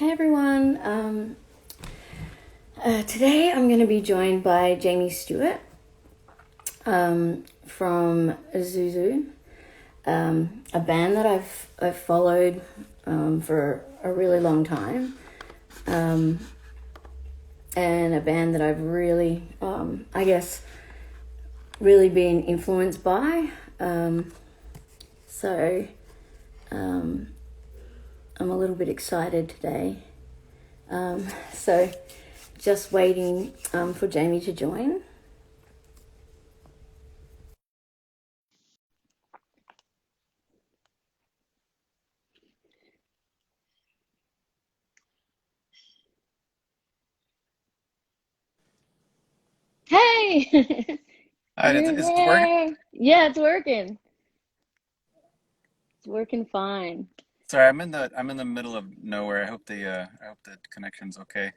Hey everyone. Today I'm going to be joined by Jamie Stewart from XIU, a band that I've followed for a really long time, and a band that I've really, really been influenced by. So I'm a little bit excited today. So just waiting for Jamie to join. Hey, All right, you're is it working? there. Yeah, it's working. It's working fine. Sorry, I'm in the middle of nowhere. I hope the connection's okay.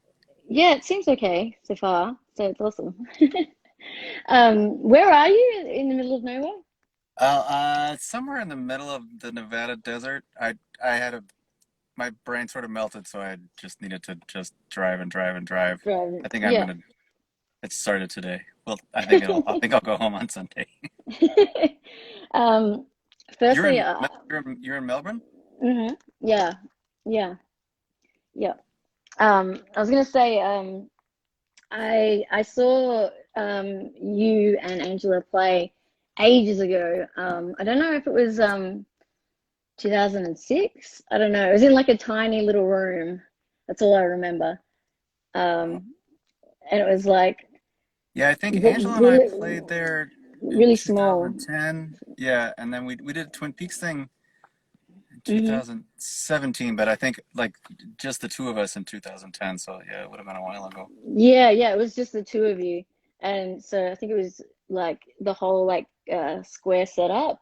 Yeah, it seems okay so far. So it's awesome. Where are you in the middle of nowhere? Somewhere in the middle of the Nevada desert. I had a my brain sort of melted, so I just needed to just drive and drive and drive. Driving. I think I'm Yeah. gonna. It started today. Well, I think I'll go home on Sunday. Um, You're firstly, in you're in Melbourne? yeah, yeah, yeah. I was gonna say, I saw you and Angela play ages ago. I don't know if it was 2006. I don't know. It was in like a tiny little room. That's all I remember. Oh. And it was like Yeah, I think Angela and I really, played there in really small. 2010. Yeah, and then we did a Twin Peaks thing in Hmm 2017, but I think like just the two of us in 2010. So yeah, it would have been a while ago. Yeah, yeah. It was just the two of you, and so I think it was like the whole like square setup,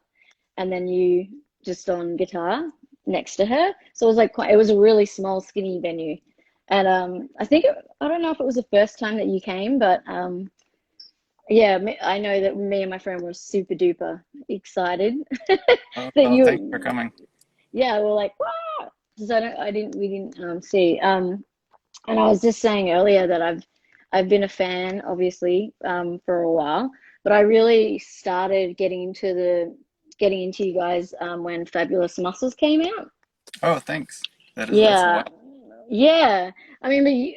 and then you just on guitar next to her. So it was like quite, it was a really small, skinny venue. And I don't know if it was the first time that you came, but yeah, I know that me and my friend were super duper excited Oh, that oh, thanks for you, coming. yeah, we're like, wow. So we didn't see. And I was just saying earlier that I've been a fan, obviously, for a while, but I really started getting into you guys when Fabulous Muscles came out. Oh, thanks. That's a Yeah, while. yeah. I mean,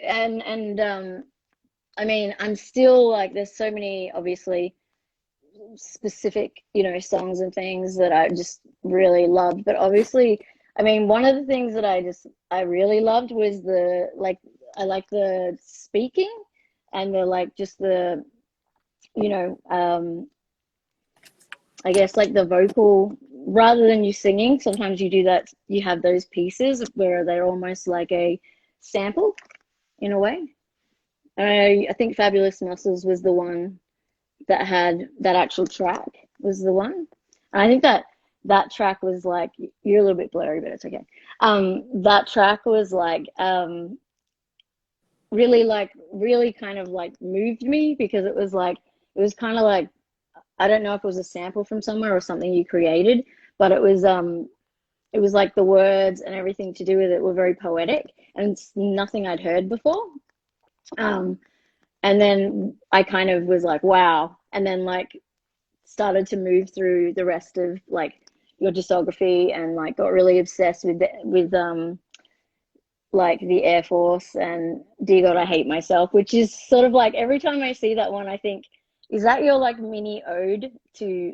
I mean, I'm still like, there's so many obviously specific, songs and things that I just really loved. But obviously, I mean, one of the things that I really loved was I like the speaking and the like just the, you know, I guess like the vocal rather than you singing, sometimes you do that, you have those pieces where they're almost like a sample in a way. I think Fabulous Muscles was the one that had that actual track was the one. And I think that track was like, you're a little bit blurry, but it's okay. That track was really kind of like moved me because it was kind of like, I don't know if it was a sample from somewhere or something you created, but it was like the words and everything to do with it were very poetic and it's nothing I'd heard before. Um, and then I kind of was like, wow. And then like started to move through the rest of like your discography and like got really obsessed with like the Air Force and Dear God, I Hate Myself, which is sort of like every time I see that one, I think, is that your like mini ode to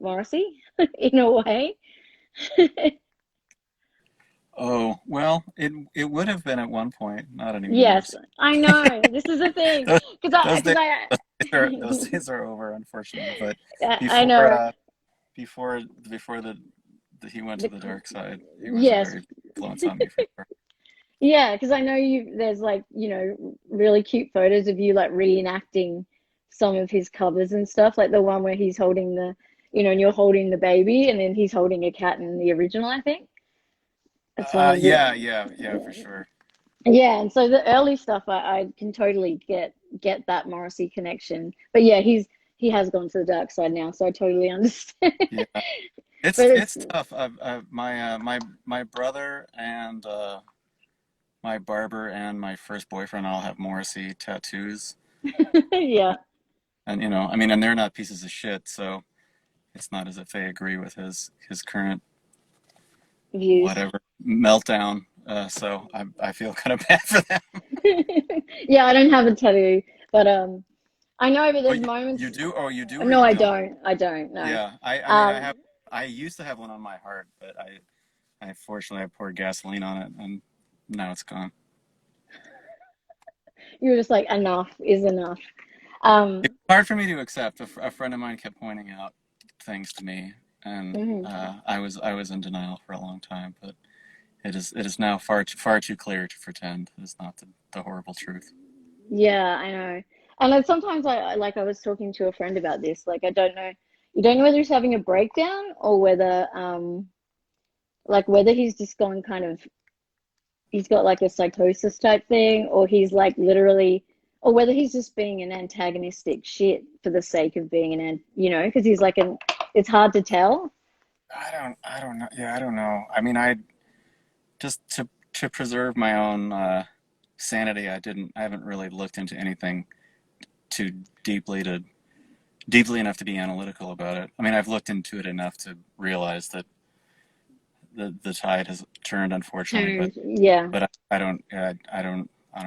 Morrissey in a way? Oh, well, it would have been at one point, not anymore. Yes, I know. This is the thing, Those because I those because days I those days are over, unfortunately. But I before know. uh before the he went to The, the dark side, he was a yes, very influence on me for sure. yeah, because I know there's like, really cute photos of you like reenacting some of his covers and stuff, like the one where he's holding and you're holding the baby and then he's holding a cat in the original, I think. It's one of the, Yeah, for sure. yeah, and so the early stuff I can totally get that Morrissey connection. But yeah, he has gone to the dark side now, so I totally understand. Yeah, But it's tough. My brother and my barber and my first boyfriend all have Morrissey tattoos, Yeah, and I mean, and they're not pieces of shit, so it's not as if they agree with his current views. whatever meltdown. So I feel kind of bad for them. Yeah, I don't have a tattoo, but I know, but Oh, there's you moments. do? Oh, you do or No, you I don't? don't. I don't. No. Yeah, I mean, Um, I used to have one on my heart, but I fortunately I poured gasoline on it, and now it's gone. you're just like enough is enough. It's Um, hard for me to accept. A friend of mine kept pointing out things to me, and mhm. I was in denial for a long time. But it is now far too clear to pretend it's not the horrible truth. Yeah, I know. And then sometimes I was talking to a friend about this. Like I don't know, you don't know whether he's having a breakdown or whether like whether he's just gone kind of he's got like a psychosis type thing, or he's like literally, or whether he's just being an antagonistic shit for the sake of being because he's like it's hard to tell. I don't know. Yeah, I don't know. I mean, I just to preserve my own sanity, I haven't really looked into anything too deeply enough to be analytical about it. I mean, I've looked into it enough to realize that the tide has turned, unfortunately, but Turned, yeah, I don't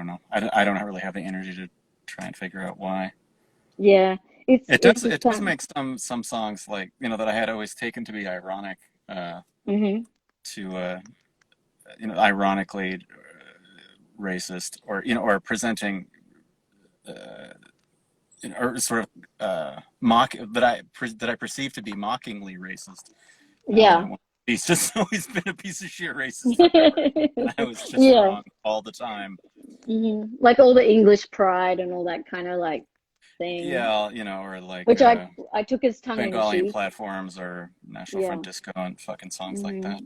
know. I don't really have the energy to try and figure out why. yeah. It It's does just it does kind make some songs like that I had always taken to be ironic, of, to ironically racist, or presenting, uh, or sort of mock that I perceive to be mockingly racist. yeah. That one he's just always been a piece of shit racist forever, and I was just Yeah. wrong all the time. Like all the English pride and all that kind of like thing, Yeah, or like which I took as tongue in Bengalian cheek. platforms or National Front Yeah. Disco and fucking songs like that.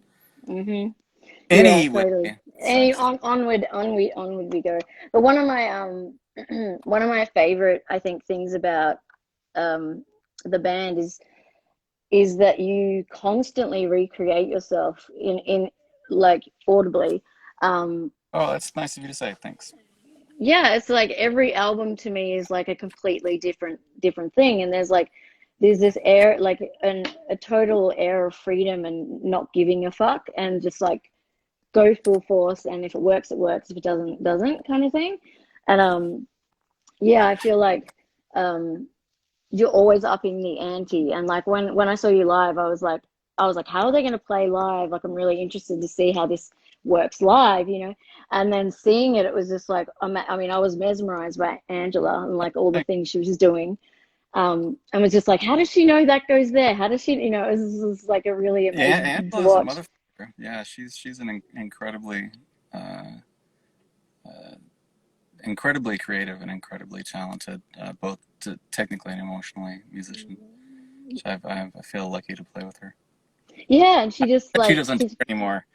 hmm hmm Yeah, Anyway, totally. Any sex. onward we go. But one of my one of my favorite, I think, things about um the band is that you constantly recreate yourself in like audibly. Um Oh, that's nice of you to say. Thanks. yeah, it's like every album to me is like a completely different thing, and there's this air, like a total air of freedom and not giving a fuck, and just like go full force, and if it works it works, if it doesn't it doesn't, kind of thing. And yeah, I feel like um you're always upping the ante, and like when I saw you live, I was like, how are they going to play live? Like, I'm really interested to see how this works live. And then seeing it, it was just like, I mean, I was mesmerized by Angela and like all the Thanks. things she was doing. And was just like, how does she know that goes there? How does she, it was like a really Yeah, amazing thing to Angela's a watch. motherfucker. Yeah, she's an incredibly, uh, uh, incredibly creative and incredibly talented, both technically and emotionally musician. So I feel lucky to play with her. Yeah, and she just She like doesn't she's tour anymore,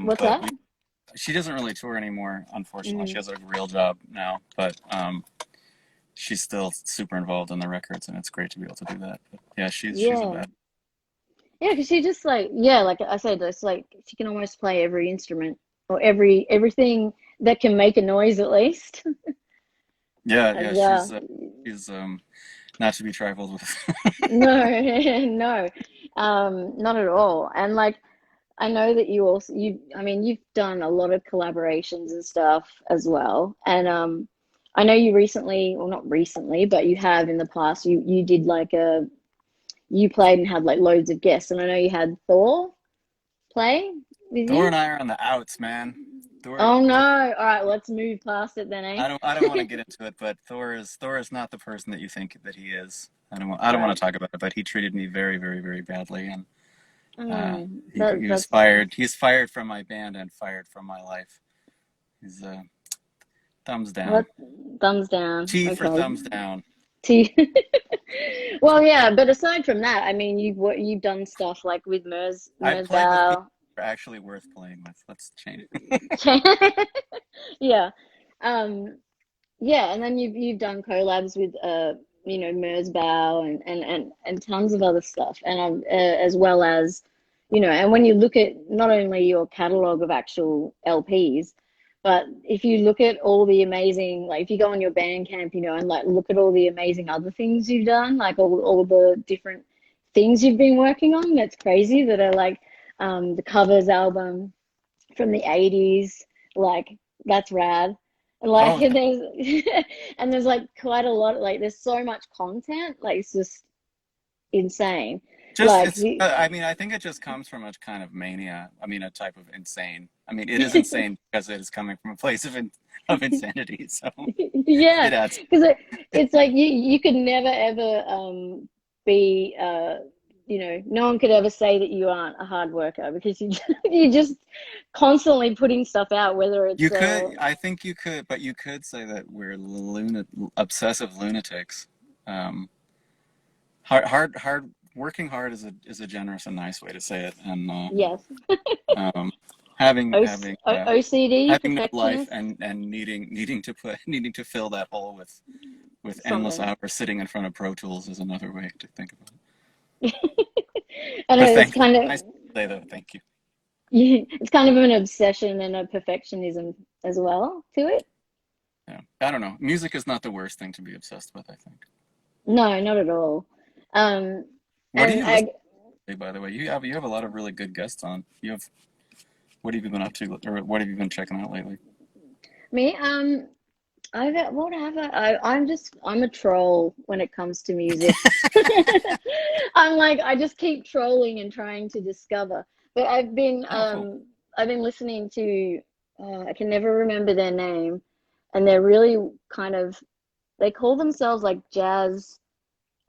what's but that? she doesn't really tour anymore. Unfortunately, she Mm, has a real job now, but she's still super involved in the records, and it's great to be able to do that. But yeah, she's a yeah. bad. Yeah, because she just like, yeah, like I said, it's like she can almost play every instrument or everything that can make a noise at least. Yeah, And yeah, she's not to be trifled with. no, no, not at all. And like I know that I mean, you've done a lot of collaborations and stuff as well. And I know you recently, well, not recently, but you have in the past. You did like you played and had like loads of guests, and I know you had Thor play with Thor you. and I are on the outs, man. Oh no! Thor. All right, let's move past it then, I don't want to eh? get into it, but Thor is not the person that you think that he is. I don't want Right. to talk about it, but he treated me very, very, very badly, and Oh, he was that's fired. He's fired from my band and fired from my life. He's thumbs down. what thumbs down. T for Okay. thumbs down. T. Well, yeah, but aside from that, I mean, you've done stuff like with I've Mers played with people Bow. who are actually worth playing with. Let's change it. Yeah. Um, yeah, and then you've done collabs with Mers Bow and tons of other stuff, and as well as and when you look at not only your catalog of actual LPs, But if you look at all the amazing, like if you go on your Bandcamp, and like look at all the amazing other things you've done, like all the different things you've been working on, that's crazy that are like the covers album from the 80s, like that's rad. And like Oh, there's and there's like quite a lot, like there's so much content, like it's just insane. just Like it's. I mean, I think it just comes from a kind of mania. I mean, a type of insane. I mean, it is insane because it is coming from a place of insanity. So yeah, it adds. because it's like you could never ever be no one could ever say that you aren't a hard worker because you're just constantly putting stuff out, whether You it's could, I think you could, but you could say that we're obsessive lunatics. Um, working hard is a generous and nice way to say it, and yes, um, having having uh, OCD, having no life perfectionist, and needing to fill that hole with endless something. hours sitting in front of Pro Tools is another way to think about it. And But it's thank you. kind of Nice to say though. Thank you. yeah, it's kind of an obsession and a perfectionism as well to it. Yeah, I don't know. Music is not the worst thing to be obsessed with, I think. No, not at all. Um, What do and you listen I, to, by the way? You have a lot of really good guests on. What have you been up to, or what have you been checking out lately? me, I've what have I'm a troll when it comes to music. I'm like I just keep trolling and trying to discover. But Oh, cool. I've been listening to I can never remember their name, and they're really kind of they call themselves like jazz.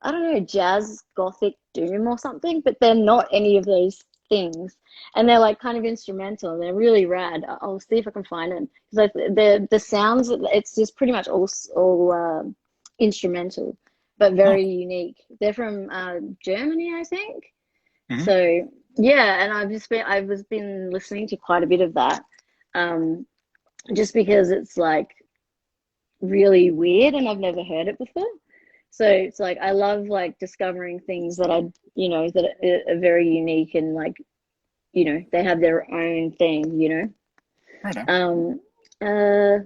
I don't know, jazz gothic doom or something, but they're not any of those things. And they're like kind of instrumental and they're really rad. I'll see if I can find them because the sounds it's just pretty much all instrumental, but Oh, very unique. They're from Germany, I think. hmm. So yeah, and I've been listening to quite a bit of that, um, just because it's like really weird and I've never heard it before. So it's like I love like discovering things that are very unique and like, they have their own thing. Right on. Um, uh,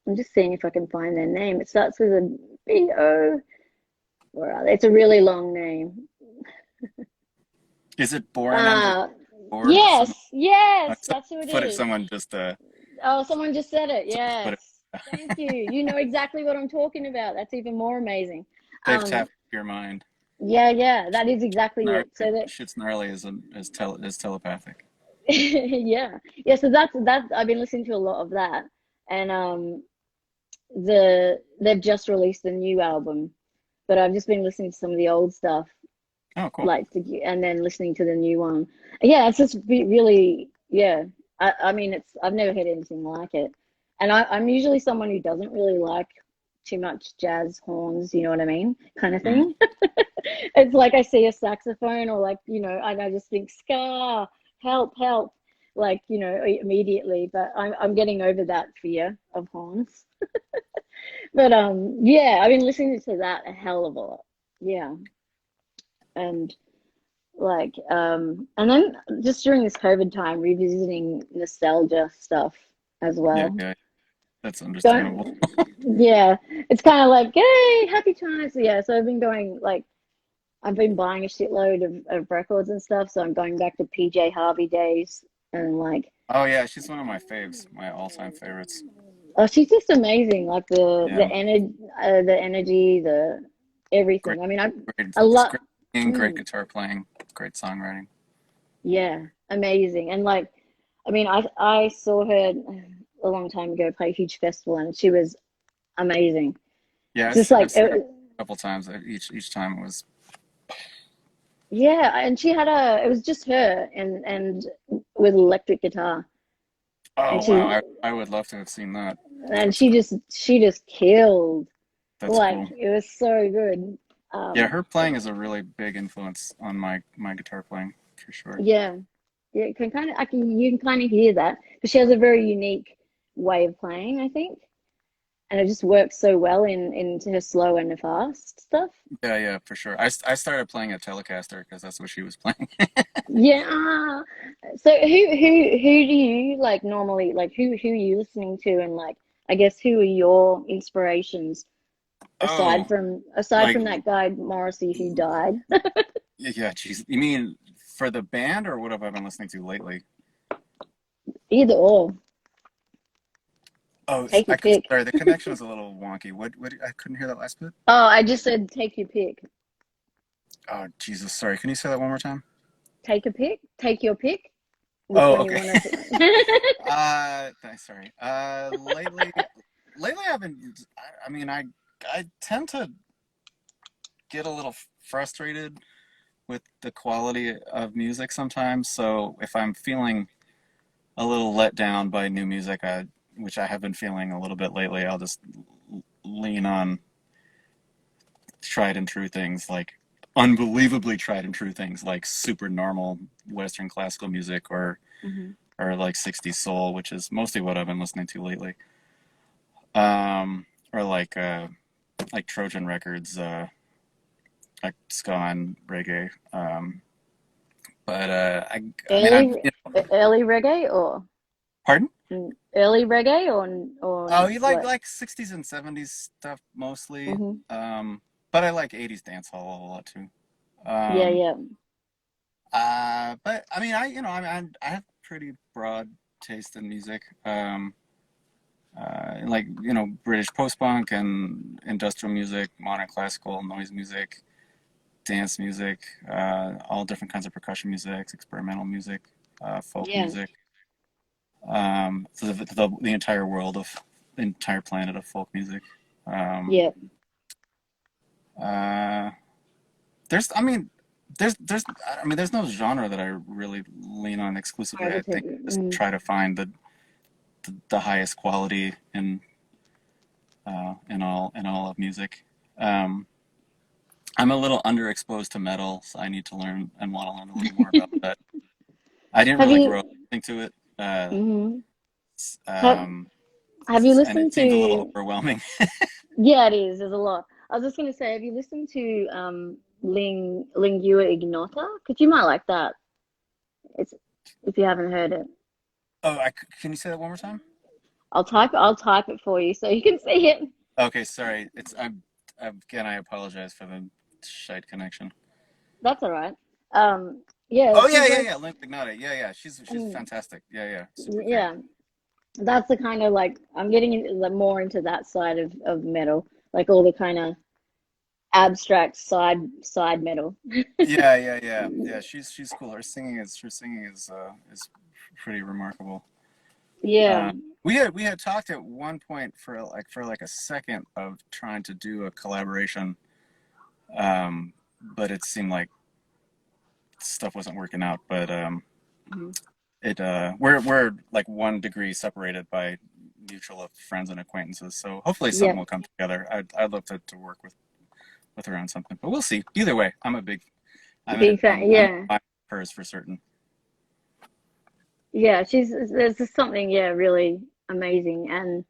I'm just seeing if I can find their name. It starts with a B-O. Where are they? It's a really long name. Is it Boring Under Uh, or someone? yes, yes, that's who it What if is. someone just Oh, someone just said it. put it? Yes. Thank you. You know exactly what I'm talking about. That's even more amazing. They've Um, tapped your mind. yeah, yeah, that is exactly it. Gnarly. So that Shit's gnarly as telepathic. yeah, yeah. So that's I've been listening to a lot of that, and they've just released a new album, but I've just been listening to some of the old stuff, Oh, cool. like and then listening to the new one. Yeah, it's just really yeah. I mean, I've never heard anything like it, and I'm usually someone who doesn't really like too much jazz horns, you know what I mean, kind of Hmm. thing. It's like I see a saxophone or like, and I just think, Scar, help, help, like, immediately. But I'm getting over that fear of horns. But yeah, I've been listening to that a hell of a lot. Yeah. And like and then just during this COVID time, revisiting nostalgia stuff as Yeah, well. yeah, that's understandable. Don't yeah, it's kind of like, hey, happy times. Yeah, so I've been buying a shitload of records and stuff, so I'm going back to PJ Harvey days and like, Oh yeah, she's one of my faves, my all-time favorites. oh, she's just amazing. Like Yeah, the energy, the great, everything. I mean, great. I It's love, great singing, great mm, guitar playing, great songwriting. yeah, amazing. And like, I mean, I saw her a long time ago play a huge festival, and she was amazing. Yeah, It's just like, I've seen her a couple times. Each time it was. yeah, and she had it was just her and with electric guitar, and Oh wow, I would love to have seen that. That's she just killed. that's Like cool. it was so good. Yeah, Um, her playing is a really big influence on my guitar playing for sure. yeah, yeah, you can kind of hear that because she has a very unique way of playing, I think. and it just works so well into her slow and fast stuff. Yeah, yeah, for sure. I started playing a Telecaster because that's what she was playing. Yeah. So who do you like normally like who are you listening to, and like I guess who are your inspirations Oh, aside like from that guy Morrissey who died? yeah, geez. You mean for the band or what have I been listening to lately? Either or. Oh, Take your pick. sorry, the connection is a little wonky. What I couldn't hear that last bit. Oh, I just said take your pick. Oh, Jesus, sorry. Can you say that one more time? Take a pick. Take your pick. Which Oh, one you okay. want to? Sorry. Lately I've been. I mean, I tend to get a little frustrated with the quality of music sometimes. So if I'm feeling a little let down by new music, which I have been feeling a little bit lately, I'll just lean on tried and true things like unbelievably tried and true things like super normal Western classical music Mhm. or like 60s soul, which is mostly what I've been listening to lately. Or like Trojan Records, like ska and reggae. But I mean, Early, early reggae or pardon? early reggae or Oh, you what? like 60s and 70s stuff mostly. Hmm. But I like 80s dance hall a lot too. Yeah, Um, yeah. but I mean, I have pretty broad taste in music. Like British post-punk and industrial music, modern classical, noise music, dance music, all different kinds of percussion music, experimental music, folk Yeah, music. So the entire world of the entire planet of folk music. Um, yeah. uh, there's, I mean, there's no genre that I really lean on exclusively. I think Gravitated. I just try to find the highest quality in all of music. Um, I'm a little underexposed to metal, so I need to learn and want to learn a little more about that. I didn't Have really grow you? up listening to it, Hmm. Have Have you and listened it seemed a little to? overwhelming. Yeah, it is. There's a lot. I was just gonna say, have you listened to Lingua Ignota? Because you might like that. It's if you haven't heard it. Oh, can you say that one more time? I'll type it for you so you can see it. Okay, sorry. Again, I apologize for the shite connection. That's all right. Yeah, Oh yeah, she's yeah, like, yeah. Link Ignite. Yeah, yeah. She's mm, fantastic. Yeah, yeah. Super great. yeah, that's the kind of like I'm getting like, more into that side of metal, like all the kind of abstract side metal. Yeah, yeah, yeah, yeah. She's cool. Her singing is pretty remarkable. Yeah, Uh, we had talked at one point for like a second of trying to do a collaboration, but it seemed like stuff wasn't working out. But mhm. we're like 1 degree separated by mutual of friends and acquaintances. So hopefully Yeah, something will come together. I'd love to work with her on something, but we'll see. Either way, big fan. I'm Yeah, hers for certain. yeah. There's just something really amazing, and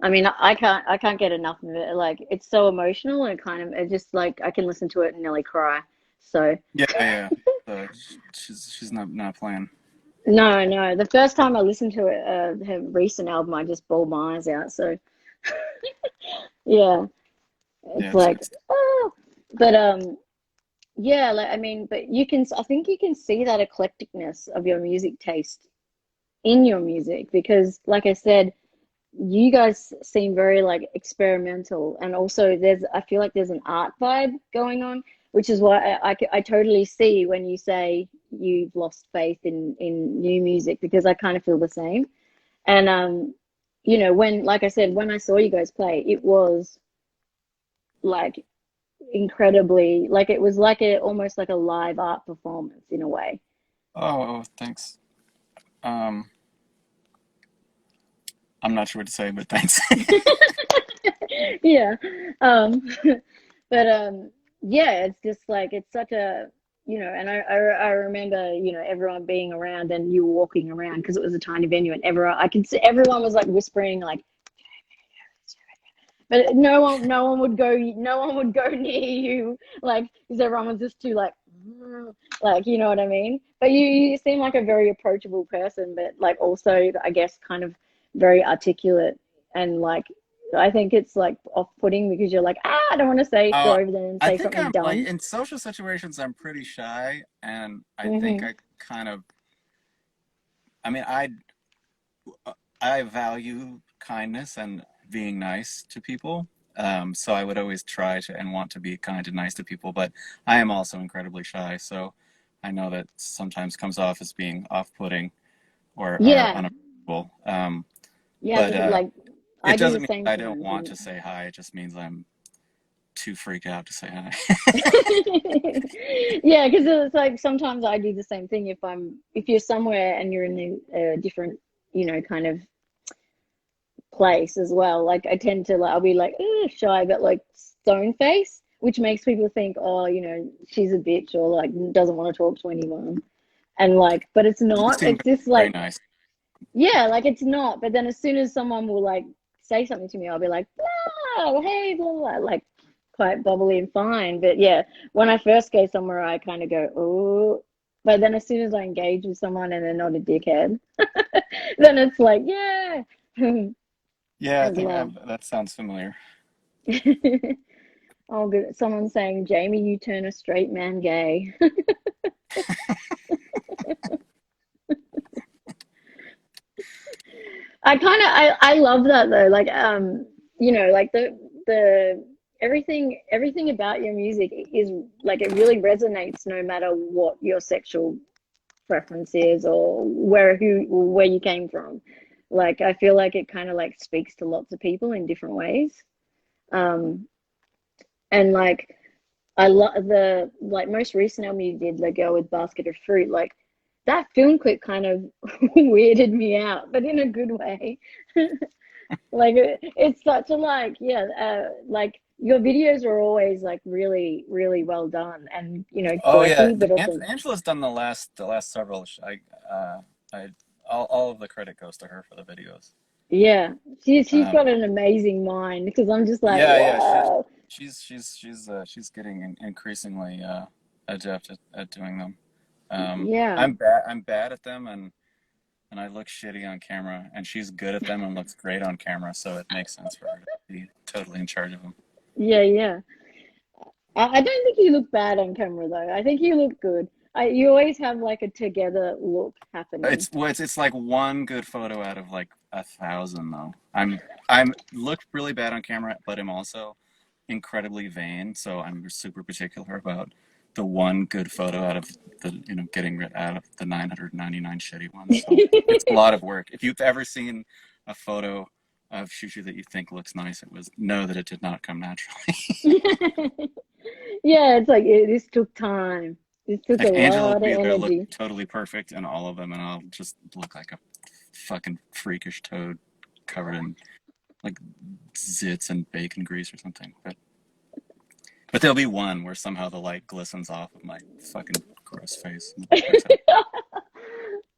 I mean I can't get enough of it. Like it's so emotional and it just like I can listen to it and nearly cry. So. Yeah, yeah. So she's not playing. No, no. The first time I listened to it, her recent album, I just bawled my eyes out. So yeah, Yeah, it's like, it's oh, but yeah, like I mean, but I think you can see that eclecticness of your music taste in your music because, like I said, you guys seem very like experimental, and also I feel like there's an art vibe going on, which is why I totally see when you say you've lost faith in new music because I kind of feel the same. And when like I said, when I saw you guys play, it was like incredibly like it was like a almost like a live art performance in a way. oh, thanks. Um, I'm not sure what to say, but thanks. Yeah. Um, but yeah, it's just like it's such a and I remember everyone being around and you walking around because it was a tiny venue and everyone I could see everyone was like whispering like But no one would go near you, like, because everyone was just too like, like, you know what I mean? But you seem like a very approachable person, but like also, I guess, kind of very articulate and like, I think it's like off-putting because you're like, I don't want to say go Oh, over there and I say think something I'm like dumb. in social situations, I'm pretty shy, and I think Hmm. I kind of, I mean, I value kindness and being nice to people. So I would always try to and want to be kind and nice to people, but I am also incredibly shy. So I know that sometimes comes off as being off-putting or Yeah, unapproachable. you have But to like, I it do doesn't the mean same I don't sometimes. want to say hi. It just means I'm too freaked out to say hi. Yeah, because it's like sometimes I do the same thing if you're somewhere and you're in a different, kind of place as well. Like I tend to like I'll be like shy, but like stone face, which makes people think, oh, she's a bitch or like doesn't want to talk to anyone. And like, but it's You not. seem It's just very like, nice. yeah, like it's not. But then as soon as someone will like say something to me, I'll be like, hey, blah, blah, like quite bubbly and fine. But yeah, when I first go somewhere, I kind of go, oh. But then as soon as I engage with someone and they're not a dickhead, then it's like, yeah, Yeah, I as think love. that sounds familiar. Oh, good. Someone's saying, Jamie, you turn a straight man gay. I love that though. Like like the everything about your music is like it really resonates no matter what your sexual preference is or where you came from. Like I feel like it kind of like speaks to lots of people in different ways. Um and like I love the like most recent album you did, the girl with basket of fruit. Like that film clip kind of weirded me out, but in a good way. Like it's such a like yeah, like your videos are always like really really well done and Oh yeah, quirky, but also Angela's done the last several. I all of the credit goes to her for the videos. yeah, she's Um, got an amazing mind because I'm just like yeah, wow, she's getting increasingly adept at doing them. yeah. I'm bad at them and I look shitty on camera, and she's good at them and looks great on camera, so it makes sense for her to be totally in charge of them. Yeah, yeah. I don't think you look bad on camera though. I think you look good. You always have like a together look happening. It's like one good photo out of like 1,000 though. I'm look really bad on camera, but I'm also incredibly vain, so I'm super particular about the one good photo out of the getting rid out of the 999 shitty ones. So it's a lot of work. If you've ever seen a photo of Shushu that you think looks nice, it was know that it did not come naturally. Yeah, it's like this took time. This took a Like Angela will lot of be there, look energy. totally perfect in all of them, and I'll just look like a fucking freakish toad covered in like zits and bacon grease or something. But there'll be one where somehow the light glistens off of my fucking gross face.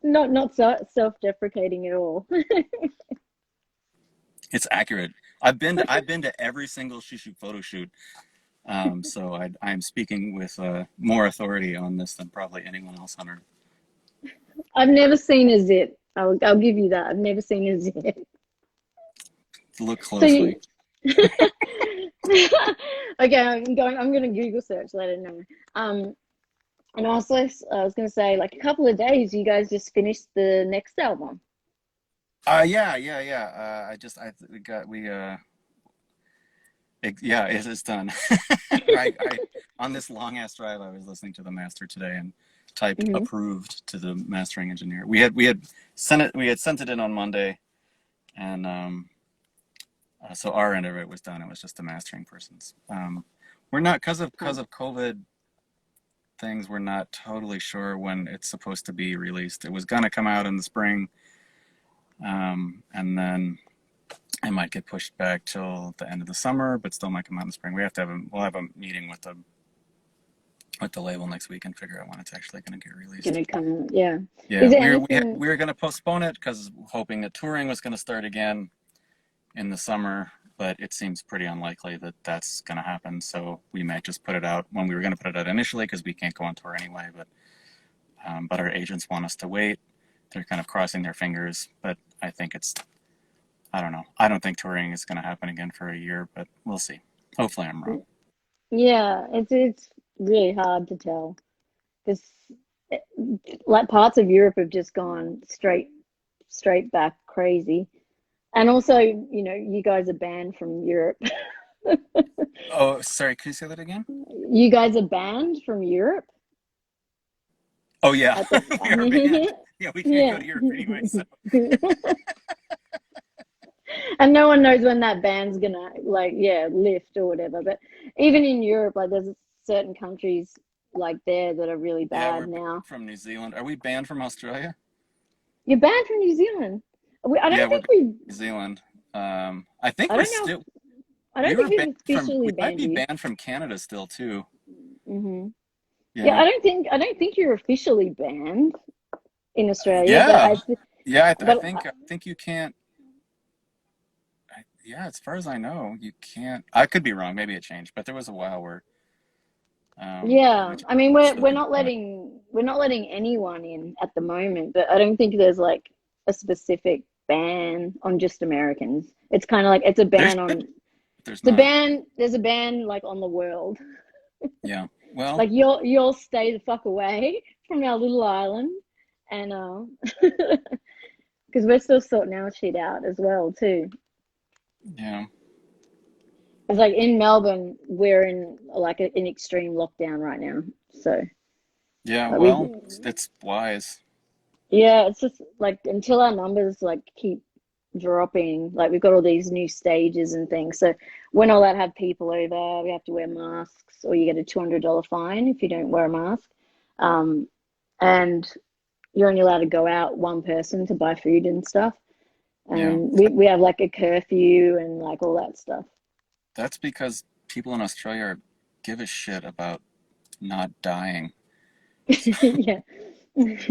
Not so self-deprecating at all. It's accurate. I've been to every single Shishu photo shoot, so I'm speaking with more authority on this than probably anyone else on earth. I've never seen a zit. I'll give you that. I've never seen a zit. Look So you closely. okay, I'm gonna Google search, let it know. And also I was gonna say like a couple of days you guys just finished the next album. Yeah. We got yeah, it is done. I on this long ass drive, I was listening to the master today and typed Hmm. approved to the mastering engineer. We had sent it in on Monday, and so our end of it was done. It was just the mastering person's. We're not because of COVID things. We're not totally sure when it's supposed to be released. It was gonna come out in the spring, and then it might get pushed back till the end of the summer, but still might come out in the spring. We'll have a meeting with the label next week and figure out when it's actually going to get released. Gonna come, yeah. Yeah, Is there we anything? were going to postpone it because hoping that touring was going to start again in the summer, but it seems pretty unlikely that that's going to happen. So we might just put it out when we were going to put it out initially because we can't go on tour anyway. But our agents want us to wait. They're kind of crossing their fingers, but I think I don't know. I don't think touring is going to happen again for a year, but we'll see. Hopefully I'm wrong. Yeah, it's really hard to tell because like parts of Europe have just gone straight back crazy. And also, you guys are banned from Europe. Oh, sorry. Can you say that again? You guys are banned from Europe Oh, yeah. at the We are banned. Yeah, we can't go yeah. to Europe anyway. So And no one knows when that ban's gonna lift or whatever. But even in Europe, like there's certain countries like there that are really yeah, bad we're banned now. from New Zealand. Are we banned from Australia? You're banned from New Zealand. I Yeah, don't we're think banned we. from New Zealand. I think I we're don't know. still. I don't think we've We officially might banned be you. banned from Canada still too. Hmm. Yeah, Yeah. I don't think you're officially banned in Australia, but Yeah. Yeah, but I think you can't. Yeah, as far as I know, you can't. I could be wrong. Maybe it changed, but there was a while where we yeah, just I mean still couldn't go in. we're not letting anyone in at the moment, but I don't think there's like a specific ban on just Americans. It's kind of like it's a There ban should, on but there's it's a not. ban there's a ban like on the world. Yeah. Well, Like you'll stay the fuck away from our little island and because we're still sorting our shit out as well too. yeah. It's like in Melbourne, we're in like an extreme lockdown right now. So Yeah, like we, well, it's wise. yeah, it's just like until our numbers like keep dropping, like we've got all these new stages and things. So we're not allowed to have people over. We have to wear masks, or you get a $200 fine if you don't wear a mask. Um, and you're only allowed to go out one person to buy food and stuff. Yeah. And we have like a curfew and like all that stuff. That's because people in Australia give a shit about not dying. Yeah. There's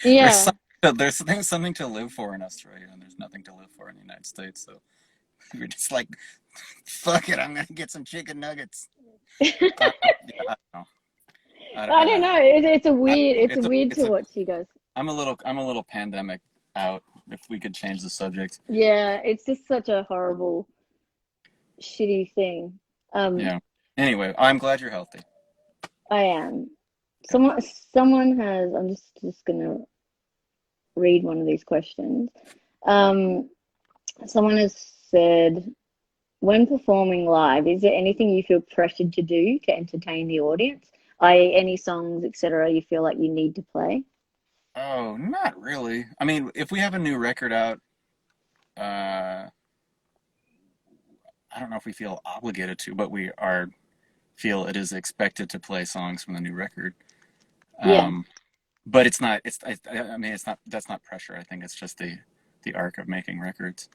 Yeah. some, there's something to live for in Australia, and there's nothing to live for in the United States. So we're just like, fuck it, I'm gonna get some chicken nuggets. Yeah, I don't know. I don't know. I don't know. It's a weird to watch you guys. I'm a little pandemic out. If we could change the subject. Yeah, it's just such a horrible, shitty thing. Um, Yeah. Anyway, I'm glad you're healthy. I am. Good. Someone has. I'm just gonna read one of these questions. Um, someone has said, when performing live, is there anything you feel pressured to do to entertain the audience? I.e., any songs, etc., you feel like you need to play? Oh, not really. I mean, if we have a new record out, uh, I don't know if we feel obligated to, but we are feel it is expected to play songs from the new record. Yeah, Um, but it's not. I mean, it's not. That's not pressure. I think it's just the arc of making records.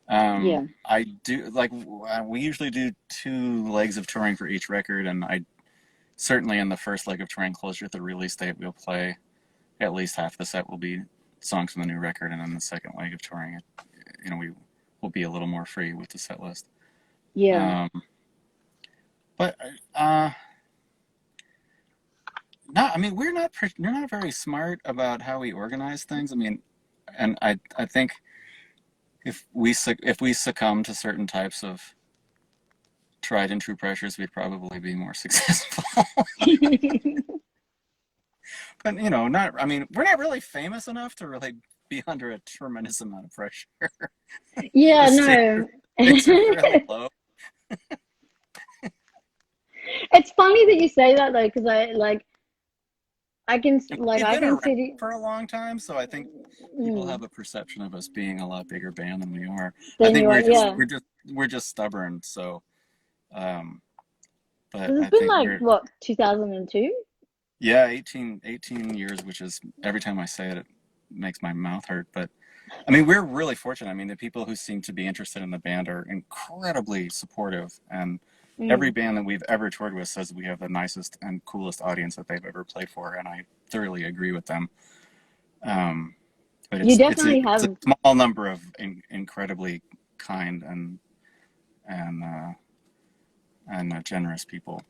yeah, I do like we usually do two legs of touring for each record, and I certainly in the first leg of touring closer to the release date, we'll play at least half the set will be songs from the new record, and then the second leg of touring, we will be a little more free with the set list. yeah. Um, but uh, no, I mean we're not very smart about how we organize things. I mean, and I think if we succumb to certain types of tried and true pressures, we'd probably be more successful. But not. I mean, we're not really famous enough to really be under a tremendous amount of pressure. The Yeah, stakes no. are fairly low. It's funny that you say that though, because We've I been can around see for a long time, so I think people mm, have a perception of us being a lot bigger band than we are. I then think you are, yeah. we're just stubborn. So, um, but Because it's I been think like we're what 2002. yeah, 18 years, which is every time I say it, it makes my mouth hurt. But I mean, we're really fortunate. I mean, the people who seem to be interested in the band are incredibly supportive, and every Mm. band that we've ever toured with says we have the nicest and coolest audience that they've ever played for, and I thoroughly agree with them. Um, but You it's definitely a have. small number of incredibly kind and and generous people.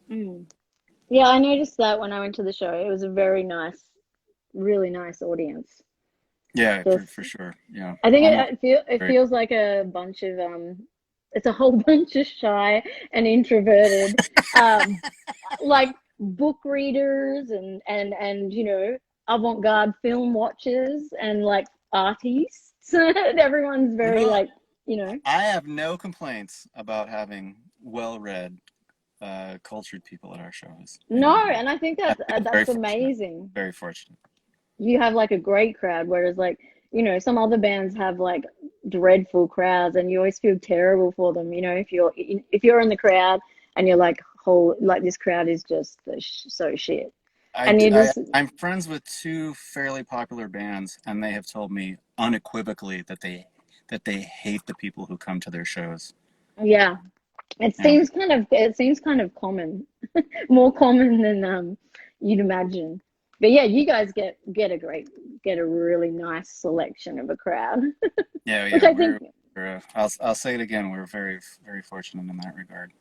Mm. Yeah, I noticed that when I went to the show. It was a very nice, really nice audience. Yeah, Just, for sure. Yeah, I think I'm it very. feels like a bunch of it's a whole bunch of shy and introverted, um, like book readers and avant-garde film watchers and like artists. Everyone's You very know, like, I have no complaints about having well-read, cultured people at our shows. no, and I think I feel very that's fortunate. amazing. Very fortunate. You have like a great crowd, whereas like, some other bands have like dreadful crowds, and you always feel terrible for them, if you're in the crowd and you're like, whole like this crowd is just so shit, and you just I'm friends with two fairly popular bands, and they have told me unequivocally that they hate the people who come to their shows. yeah, Yeah. it seems kind of common, more common than you'd imagine. But yeah, you guys get a really nice selection of a crowd, Yeah, which yeah, I think, I'll say it again. We're very, very fortunate in that regard.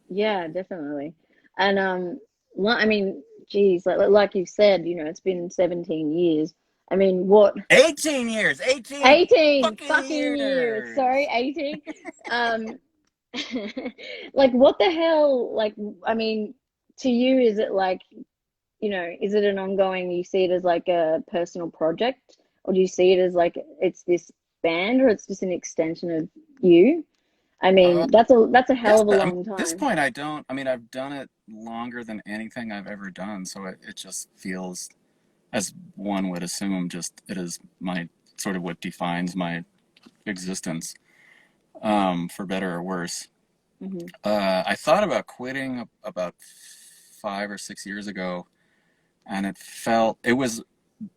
yeah, definitely. And I mean, geez, like you said, it's been 17 years. I mean, what 18 years, 18 18 fucking fucking years. Sorry, years. 18. Um like what the hell? Like, I mean, to you, is it like, is it an ongoing, you see it as like a personal project, or do you see it as like it's this band, or it's just an extension of you? I Uh, mean, that's a hell yes, of a I mean, long at this time. point, I don't. I mean, I've done it longer than anything I've ever done, so it just feels, as one would assume, just it is my sort of what defines my existence, for better or worse. Hmm. I thought about quitting about 5 or 6 years ago, and it was,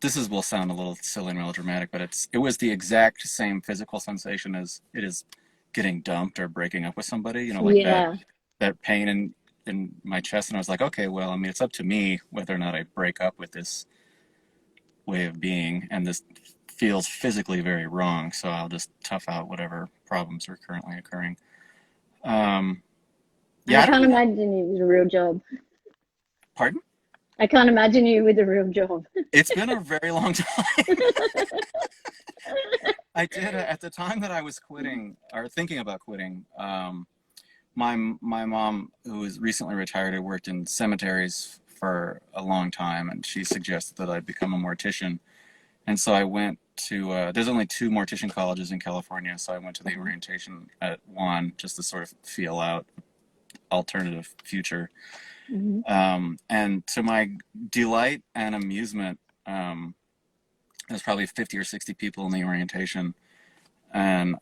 this is will sound a little silly and melodramatic, but it was the exact same physical sensation as it is getting dumped or breaking up with somebody. Like Yeah. that pain in my chest, and I was like, okay, well, I mean, it's up to me whether or not I break up with this way of being, and this feels physically very wrong. So I'll just tough out whatever problems are currently occurring. Um, And yeah, I I don't can't know. imagine you with a real job. Pardon? I can't imagine you with a real job. It's been a very long time. I did at the time that I was quitting or thinking about quitting. My mom, who was recently retired, had worked in cemeteries for a long time, and she suggested that I become a mortician. And so I went to. There's only two mortician colleges in California, so I went to the orientation at one just to sort of feel out alternative future. Hmm. And to my delight and amusement, there's probably 50 or 60 people in the orientation, and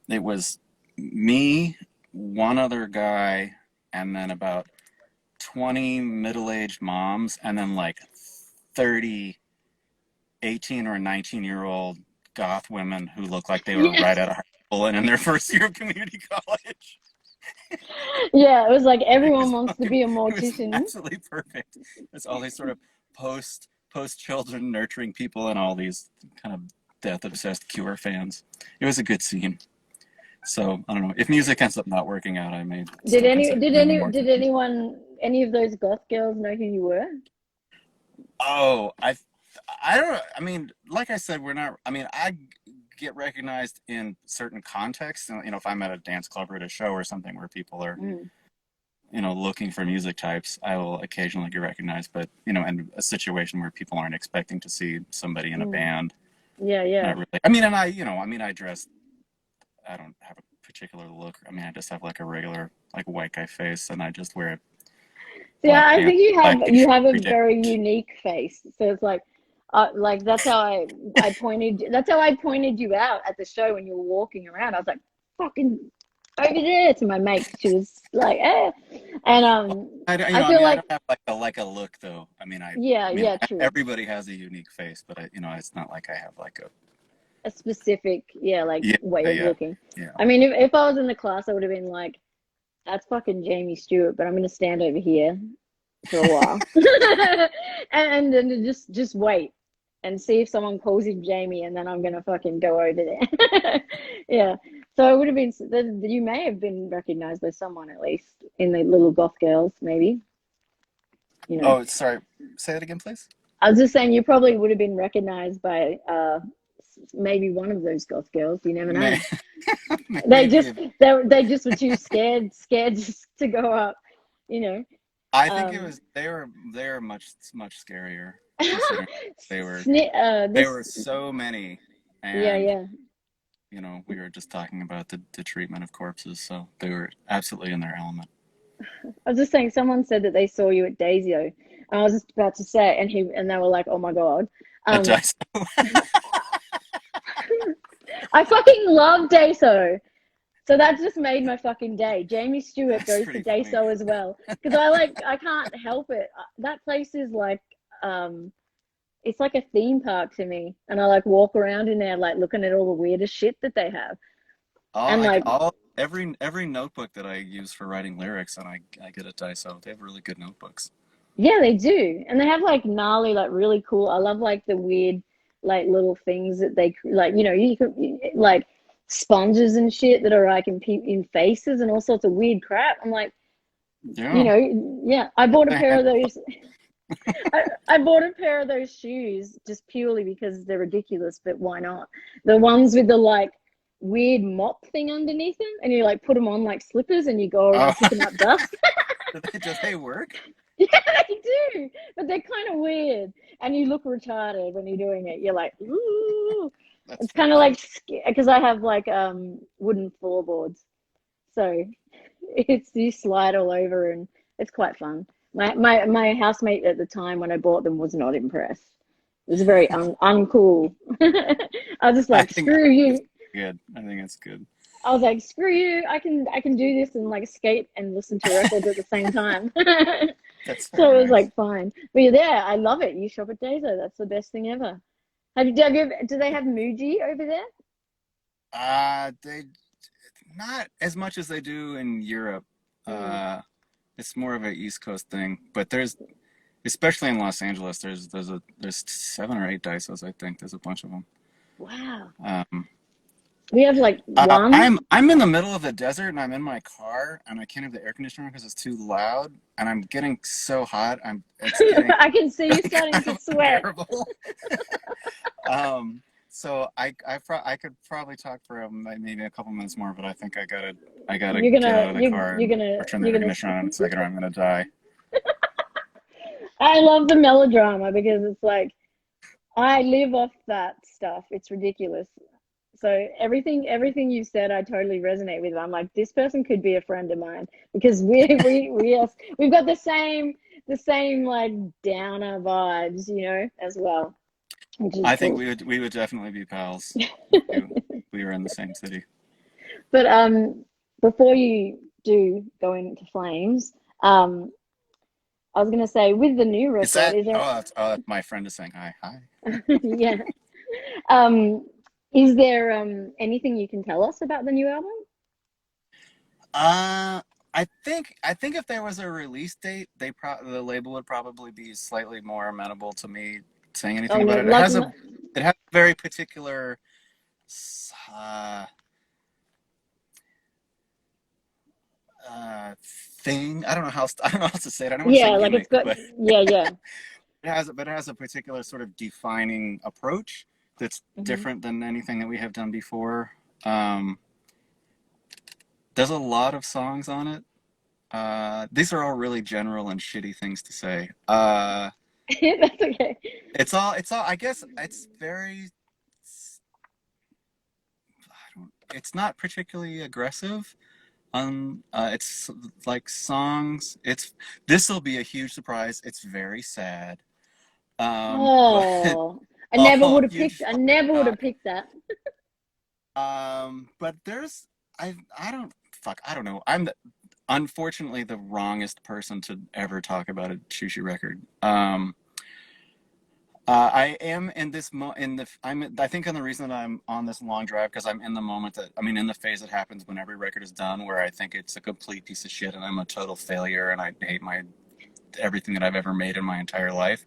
it was me, one other guy, and then about 20 middle-aged moms, and then like 30 18 or 19-year-old goth women who looked like they were Yeah. right out of high school and in their first year of community college. Yeah, it was like It everyone was wants to fucking, be a it was mortician. absolutely perfect. It's all these sort of post children nurturing people and all these kind of death obsessed Cure fans. It was a good scene. So I don't know if music ends up not working out, I may Did still any consider did being a any did mortician. anyone any of those goth girls know who you were? Oh, I don't. I mean, like I said, we're not. I mean, I get recognized in certain contexts. If I'm at a dance club or at a show or something where people are, Mm. looking for music types, I will occasionally get recognized. But in a situation where people aren't expecting to see somebody in a Mm. band, Yeah, yeah. not really. I mean, and I dress. I don't have a particular look. I mean, I just have like a regular like white guy face, and I just wear Yeah, black I pants, think you have black you t-shirt have a every day. very unique face. So it's like that's how I pointed you out at the show when you were walking around. I was like, fucking over there to my mate. She was like, eh. And I I feel mean, I like, don't have like a look though. yeah, I mean, yeah, true. everybody has a unique face, but it's not like I have like a, A specific, yeah, like yeah, way of yeah, looking. yeah. I mean, if I was in the class, I would have been like, that's fucking Jamie Stewart, but I'm gonna stand over here for a while. And then just wait and see if someone calls him Jamie, and then I'm gonna fucking go over there. Yeah. So it would have been, you may have been recognized by someone at least in the little goth girls, maybe, you know. Oh, sorry. Say that again, please. I was just saying you probably would have been recognized by maybe one of those goth girls. You never May know. They maybe just they just were too scared just to go up, you know. I think it Um, was they were much scarier considering they were they this were so many, yeah, and yeah. you know, we were just talking about the treatment of corpses, so they were absolutely in their element. I was just saying someone said that they saw you at Daisyo. I was just about to say, and they were like, "Oh my God." At Um, Dice. I fucking love Daiso. So that just made my fucking day. Jamie Stewart That's goes to pretty funny. Daiso as well because I can't help it. That place is like um it's like a theme park to me, and I like walk around in there like looking at all the weirdest shit that they have. And like All every notebook that I use for writing lyrics, and I get at Dice. They have really good notebooks. yeah, they do. And they have like gnarly like really cool. I love like the weird like little things that they like, you know, you could like sponges and shit that are like in faces and all sorts of weird crap. I'm like, you Yeah. know, yeah, I bought a pair of those. I bought a pair of those shoes just purely because they're ridiculous, but why not? The ones with the like weird mop thing underneath them, and you like put them on like slippers and you go Oh, around picking up dust. do they work? Yeah, they do, but they're kind of weird, and you look retarded when you're doing it. You're like, ooh. That's It's kind very of funny. like because I have like wooden floorboards, so it's you slide all over, and it's quite fun. My housemate at the time when I bought them was not impressed. It was very uncool. I was just I like, think screw it's you. good. I think it's good. I was like, screw you. I can do this and like skate and listen to records at the same time. That's So very it was nice. like fine. But yeah, there, I love it. You shop at Daiso. That's the best thing ever. Do they have Muji over there? They not as much as they do in Europe. Mm. Uh, it's more of a East Coast thing. But there's, especially in Los Angeles, there's 7 or 8 Daisos. I think there's a bunch of them. Wow. Um, We have like one. I'm in the middle of the desert and I'm in my car and I can't have the air conditioner on because it's too loud and I'm getting so hot. It's getting I can see you like starting kind to of sweat. unbearable. So I could probably talk for maybe a couple minutes more, but I think I gotta You're get gonna out of the you car you're and gonna or turn the you're air gonna. conditioner on in a second or I'm gonna die. I love the melodrama because it's like I live off that stuff. It's ridiculous. So everything you said, I totally resonate with. I'm like, this person could be a friend of mine because we've got the same like downer vibes, you know, as well, which is I think cool. we would definitely be pals if we were in the same city. But before you do go into flames, I was gonna say with the new Is record, that is there? my friend is saying hi hi. Yeah. Um, is there anything you can tell us about the new album? Uh, I think if there was a release date, the label would probably be slightly more amenable to me saying Oh anything about yeah, it. like It has a very particular uh, thing. I don't know how to say it. I don't want to say yeah, like it's gimmick, got but yeah, yeah. it has a particular sort of defining approach that's Hmm. different than anything that we have done before. Um, there's a lot of songs on it. These are all really general and shitty things to say. That's okay. It's all, I guess it's very, it's not particularly aggressive. It's like songs. This will be a huge surprise. It's very sad. But Oh, all huge I folk never would have rock. picked that. But I don't, fuck, I don't know. Unfortunately the wrongest person to ever talk about a Shushu record. I am in this I think on the reason that I'm on this long drive because I'm in the moment that I mean in the phase that happens when every record is done where I think it's a complete piece of shit and I'm a total failure and I hate my everything that I've ever made in my entire life.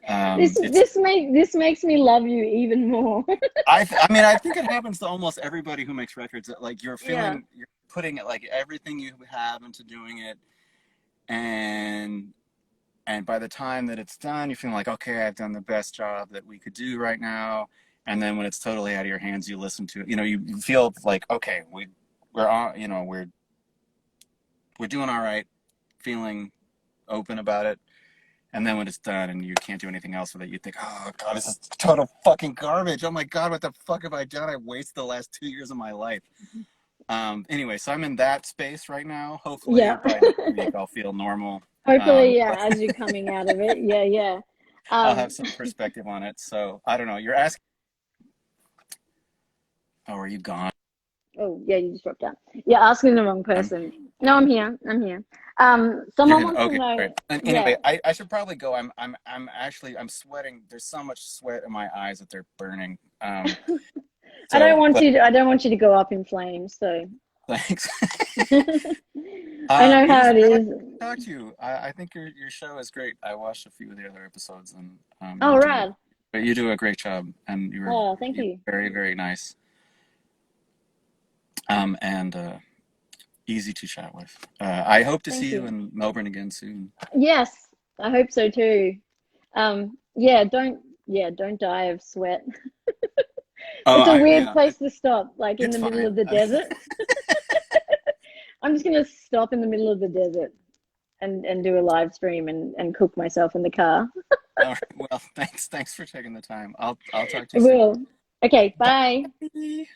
It's This makes me love you even more. I mean, I think it happens to almost everybody who makes records. That, like, Yeah. you're putting it, like, everything you have into doing it, and by the time that it's done, you're feeling like, okay, I've done the best job that we could do right now. And then when it's totally out of your hands, you listen to it. You know, you feel like, okay, we're on, you know, we're doing all right, feeling open about it. And then when it's done and you can't do anything else with it, you think, oh God, this is total fucking garbage. Oh my God, what the fuck have I done? I wasted the last 2 years of my life. Anyway, so I'm in that space right now. Hopefully Yeah. by next week I'll feel normal. Hopefully, But yeah, as you're coming out of it. Yeah, yeah. I'll have Um, some perspective on it. So I don't know. You're asking, oh, are you gone? oh, yeah, you just dropped out. You're asking the wrong person. No, I'm here. I'm here. You're Someone here. wants to Okay, all right. know, And yeah, anyway, I should probably go. I'm actually I'm sweating. There's so much sweat in my eyes that they're burning. So, but I don't want you to go up in flames, so thanks. I know It how was it really is. nice to talk to you. I think your show is great. I watched a few of the other episodes, and Oh, right. you do a great job, and Oh, thank you're you. very, very nice. And easy to chat with. I hope to see Thank you you. in Melbourne again soon. Yes, I hope so too. Yeah, don't die of sweat. Oh, It's a weird yeah, place to stop, like in it's the middle fine. of the desert. I'm just gonna stop in the middle of the desert and do a live stream and cook myself in the car. All right. Well, thanks for taking the time. I'll talk to I you soon. will. Okay, bye. Bye.